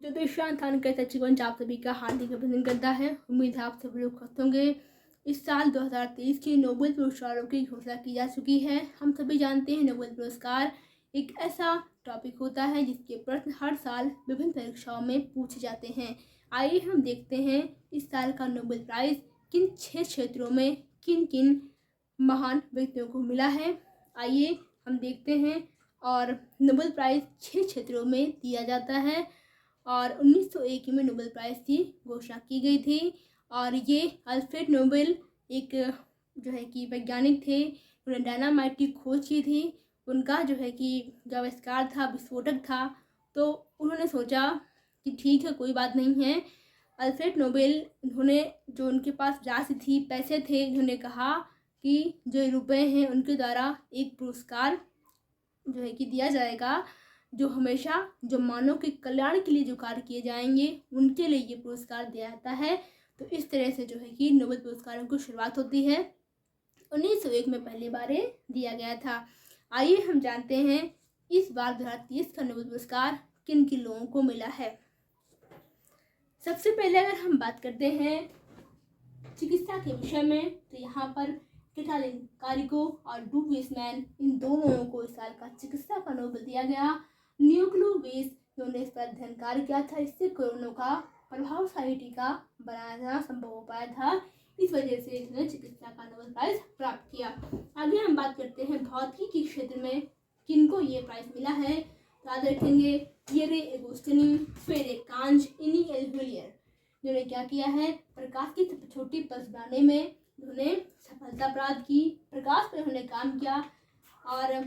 ज्योतिषान खान के सचिवन आप सभी का हार्दिक अभिनंदन करता है। उम्मीद है आप सभी लोग स्वस्थ होंगे। इस साल 2023 के नोबेल पुरस्कारों की घोषणा की जा चुकी है। हम सभी जानते हैं नोबेल पुरस्कार एक ऐसा टॉपिक होता है जिसके प्रश्न हर साल विभिन्न परीक्षाओं में पूछे जाते हैं। आइए हम देखते हैं इस साल का नोबेल प्राइज़ किन 6 क्षेत्रों में किन किन महान व्यक्तियों को मिला है। आइए हम देखते हैं। और नोबेल प्राइज़ 6 क्षेत्रों में दिया जाता है और 1901 में नोबेल प्राइज़ की घोषणा की गई थी। और ये अल्फ्रेड नोबेल एक जो है कि वैज्ञानिक थे। उन्होंने डायनामाइट की खोज की थी। उनका जो है कि जो आविष्कार था विस्फोटक था, तो उन्होंने सोचा कि ठीक है, कोई बात नहीं है। अल्फ्रेड नोबेल उन्होंने जो उनके पास राशि थी, पैसे थे, उन्होंने कहा कि जो रुपए हैं उनके द्वारा एक पुरस्कार जो है कि दिया जाएगा, जो हमेशा जो मानव के कल्याण के लिए जो कार्य किए जाएंगे उनके लिए ये पुरस्कार दिया जाता है। तो इस तरह से जो है कि नोबेल पुरस्कारों की शुरुआत होती है। 1901 में पहली बार दिया गया था। आइए हम जानते हैं इस बार 2030 का नोबेल पुरस्कार किन किन लोगों को मिला है। सबसे पहले अगर हम बात करते हैं चिकित्सा के विषय में, तो यहाँ पर कैटालिन कारिको और डू वेसमैन, इन दो लोगों को इस साल का चिकित्सा का नोबेल दिया गया। न्यूक्लियो वेस, जिन्होंने इस पर अध्ययन कार्य किया था, इससे कोरोना का प्रभावशाली टीका बनाना संभव हो पाया था। इस वजह से इन्होंने चिकित्सा का नोबेल प्राइज प्राप्त किया। आगे हम बात करते हैं भौतिकी के क्षेत्र में किनको ये प्राइज मिला है। याद रखेंगे पियरे एगोस्टिनी, फेरे कांज, इनी एल्हुलियर, जिन्होंने क्या किया है, प्रकाश की छोटी पल्स बनाने में उन्होंने सफलता प्राप्त की। प्रकाश पर उन्होंने काम किया और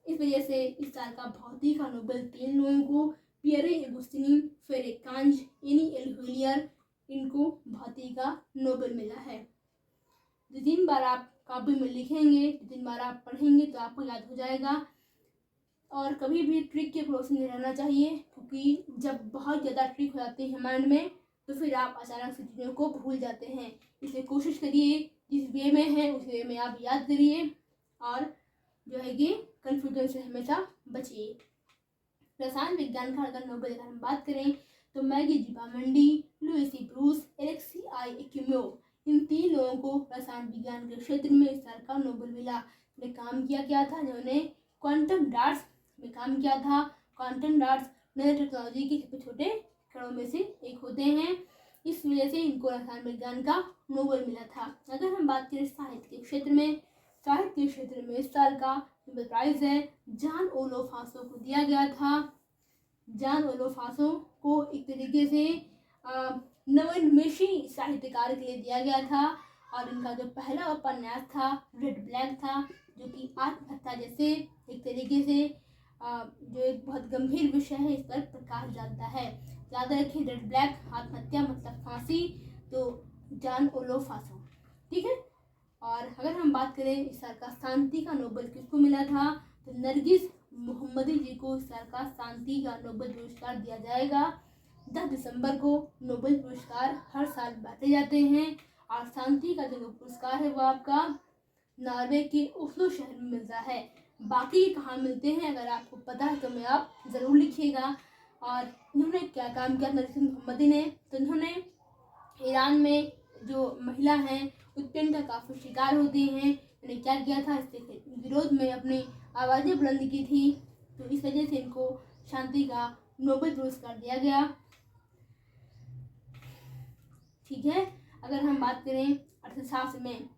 इस वजह से इस साल का भौतिकी का नोबेल 3 लोगों को, पियरे एगोस्टिनी, फेरे कांज, इनी एल्हुलियर, इनको भौतिकी का नोबेल मिला है। 2-3 बार आप कॉपी में लिखेंगे, 2-3 बार आप पढ़ेंगे तो आपको याद हो जाएगा। और कभी भी ट्रिक के भरोसे नहीं रहना चाहिए, क्योंकि जब बहुत ज़्यादा ट्रिक हो जाती है माइंड में तो फिर आप अचानक से चीज़ों को भूल जाते हैं। इसलिए कोशिश करिए जिस वे में है उस वे में आप याद करिए और जो है कि कन्फ्यूजन से हमेशा बचिए। रसायन विज्ञान का अगर नोबेल हम बात करें तो मैगी जिबामंडी, लुइसी ब्रूस, एलेक्सी आई एक्यूम्यो, इन 3 लोगों को रसायन विज्ञान के क्षेत्र में इस साल का नोबेल मिला। उन्हें काम किया था, जिन्होंने क्वांटम डार्ट्स में काम किया था। क्वांटम डार्ट्स नैनो टेक्नोलॉजी के सबसे छोटे कणों में से एक होते हैं। इस वजह से इनको रसायन विज्ञान का नोबेल मिला था। अगर हम बात करें साहित्य के क्षेत्र में, साहित्य के क्षेत्र में इस साल का नोबेल प्राइज है जॉन ओलो फासो को दिया गया था। जॉन ओलो फासो को एक तरीके से नवोन्मेषी साहित्यकार के लिए दिया गया था और इनका जो पहला उपन्यास था रेड ब्लैक था, जो कि आत्महत्या जैसे एक तरीके से जो एक बहुत गंभीर विषय है इस पर प्रकाश डालता है। याद रखें रेड ब्लैक, आत्महत्या मतलब फांसी, तो जॉन ओलो फासो, ठीक है। और अगर हम बात करें इस साल का शांति का नोबेल किसको मिला था, तो नरगिस मोहम्मदी जी को इस साल का शांति का नोबेल पुरस्कार दिया जाएगा। 10 दिसंबर को नोबेल पुरस्कार हर साल बांटे जाते हैं और शांति का जो पुरस्कार है वो आपका नॉर्वे के ओस्लो शहर में मिलता है। बाकी कहाँ मिलते हैं अगर आपको पता है तो मैं आप ज़रूर लिखिएगा। और इन्होंने क्या काम किया नरगिस मोहम्मदी ने, तो इन्होंने ईरान में जो महिला हैं उत्पीड़न का काफ़ी शिकार होती हैं, उन्होंने क्या किया था, इसके विरोध में अपनी आवाज़ें बुलंद की थी। तो इस वजह से इनको शांति का नोबेल पुरस्कार दिया गया, ठीक है। अगर हम बात करें अर्थशास्त्र में,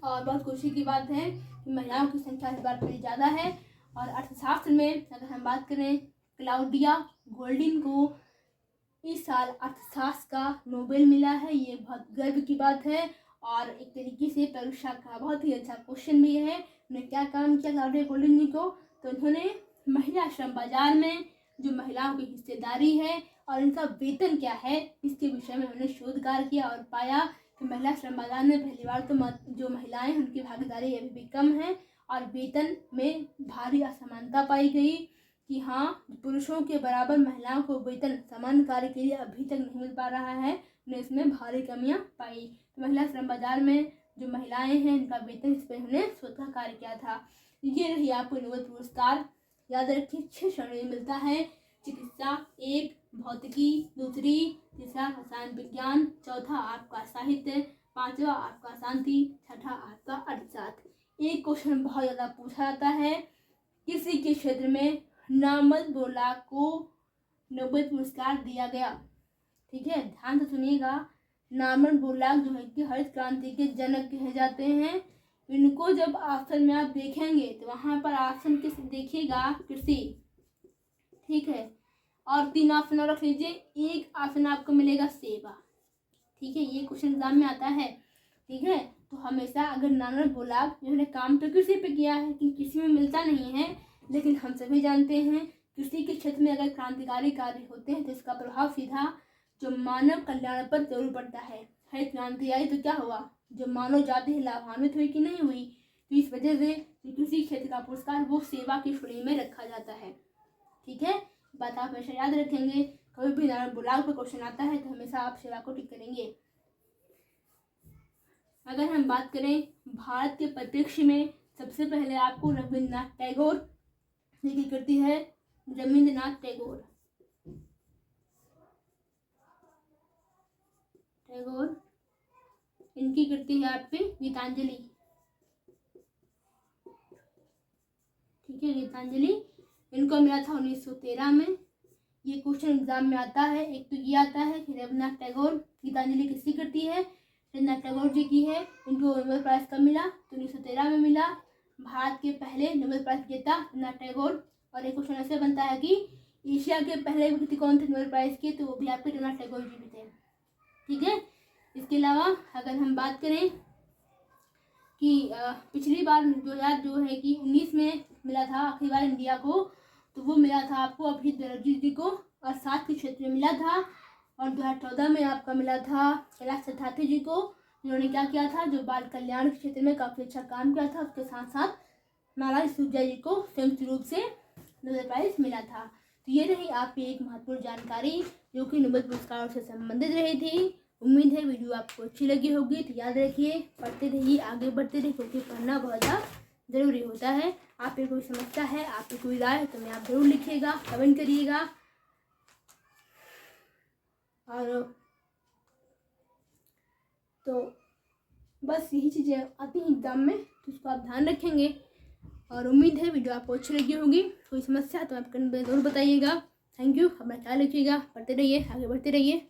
और बहुत खुशी की बात है कि महिलाओं की संख्या इस बार थोड़ी ज़्यादा है। और अर्थशास्त्र में अगर हम बात करें क्लाउडिया गोल्डिन को इस साल अर्थशास्त्र का नोबेल मिला है। ये बहुत गर्व की बात है और एक तरीके से परीक्षा का बहुत ही अच्छा क्वेश्चन भी है। उन्होंने क्या काम किया क्लाउडिया गोल्डिन जी को, तो उन्होंने महिला श्रम बाजार में जो महिलाओं की हिस्सेदारी है और इनका वेतन क्या है इसके विषय में उन्होंने शोध कार्य किया और पाया कि महिला श्रम बाजार में पहली बार तो जो महिलाएं उनकी भागीदारी अभी भी कम है और वेतन में भारी असमानता पाई गई कि हाँ, पुरुषों के बराबर महिलाओं को वेतन समान कार्य के लिए अभी तक नहीं मिल पा रहा है। उन्हें इसमें भारी कमियां पाई। तो महिला श्रम बाजार में जो महिलाएं हैं इनका वेतन इस पर उन्होंने स्वतः कार्य किया था। ये रही आपको नोबेल पुरस्कार। याद रखिए 6 श्रेणी में मिलता है। चिकित्सा 1, भौतिकी, दूसरी, तीसरा रसायन विज्ञान, चौथा आपका साहित्य, पांचवा आपका शांति, छठा आपका अर्थशास्त्र। एक क्वेश्चन बहुत ज़्यादा पूछा जाता है, किसी के क्षेत्र में नॉर्मन बोरलॉग को नोबेल पुरस्कार दिया गया। ठीक है, ध्यान से सुनिएगा। नॉर्मन बोरलॉग जो है कि हरित क्रांति के जनक कहे जाते हैं। इनको जब ऑप्शन में आप देखेंगे तो वहां पर ऑप्शन किस देखिएगा, कृषि। ठीक है, और 3 ऑप्शन और रख लीजिए, एक ऑप्शन आपको मिलेगा सेवा। ठीक है, ये क्वेश्चन एग्जाम में आता है। ठीक है, तो हमेशा अगर नॉर्मन बोरलॉग जिन्होंने काम तो कृषि पे किया है कि कृषि में मिलता नहीं है, लेकिन हम सभी जानते हैं कृषि के क्षेत्र में अगर क्रांतिकारी कार्य होते हैं तो इसका प्रभाव सीधा जो मानव कल्याण पर जरूर पड़ता है। हरित क्रांति आई तो क्या हुआ, जो मानव जाति लाभान्वित हुई कि नहीं हुई। तो इस वजह से कृषि क्षेत्र का पुरस्कार वो सेवा की श्रेणी में रखा जाता है। ठीक है, बात आप हमेशा याद रखेंगे। कभी भी नॉर्मन बोरलॉग पर क्वेश्चन आता है तो हमेशा आप सेवा को टिक करेंगे। अगर हम बात करें भारत के परिप्रेक्ष्य में, सबसे पहले आपको रविन्द्रनाथ टैगोर की कृति है, रविन्द्रनाथ टैगोर इनकी कृति है आपकी गीतांजलि। ठीक है, गीतांजलि इनको मिला था 1913 में। ये क्वेश्चन एग्जाम में आता है। एक तो ये आता है कि रविन्द्रनाथ टैगोर गीतांजलि किसकी कृति है, रविन्द्रनाथ टैगोर जी की है। इनको नोबेल प्राइज कब मिला, तो 1913 में मिला। भारत के पहले नोबेल प्राइज विजेता रविन्द्रनाथ टैगोर। और एक क्वेश्चन ऐसे बनता है कि एशिया के पहले व्यक्ति कौन थे नोबेल प्राइज के, तो वो भी आपके रविन्द्रनाथ टैगोर जी भी थे। ठीक है, इसके अलावा अगर हम बात करें कि पिछली बार 2000 जो है कि 19 में मिला था आखिरी बार इंडिया को, तो वो मिला था आपको अभिजीत बनर्जी जी को, और 7 के क्षेत्र में मिला था। और 2014 में आपका मिला था कैलाश सत्यार्थी जी को, जिन्होंने क्या किया था, जो बाल कल्याण के क्षेत्र में काफ़ी अच्छा काम किया था। उसके साथ साथ नारायण सिसोदिया जी को संयुक्त रूप से नोबेल प्राइज मिला था। तो ये रही आपकी एक महत्वपूर्ण जानकारी जो कि नोबेल पुरस्कारों से संबंधित रही थी। उम्मीद है वीडियो आपको अच्छी लगी होगी। तो याद रखिए, पढ़ते रहिए, आगे बढ़ते रहिए, क्योंकि पढ़ना बहुत ज़्यादा ज़रूरी होता है। आप पे कोई समस्या है, आप पे कोई राय है तो मैं आप ज़रूर लिखिएगा, कमेंट करिएगा। और तो बस यही चीज़ें आती हैं एग्जाम में, तो उसको आप ध्यान रखेंगे। और उम्मीद है वीडियो आपको अच्छी लगी होगी। कोई समस्या तो आप कमेंट में ज़रूर बताइएगा। थैंक यू, अपना ख्याल रखिएगा, पढ़ते रहिए, आगे बढ़ते रहिए।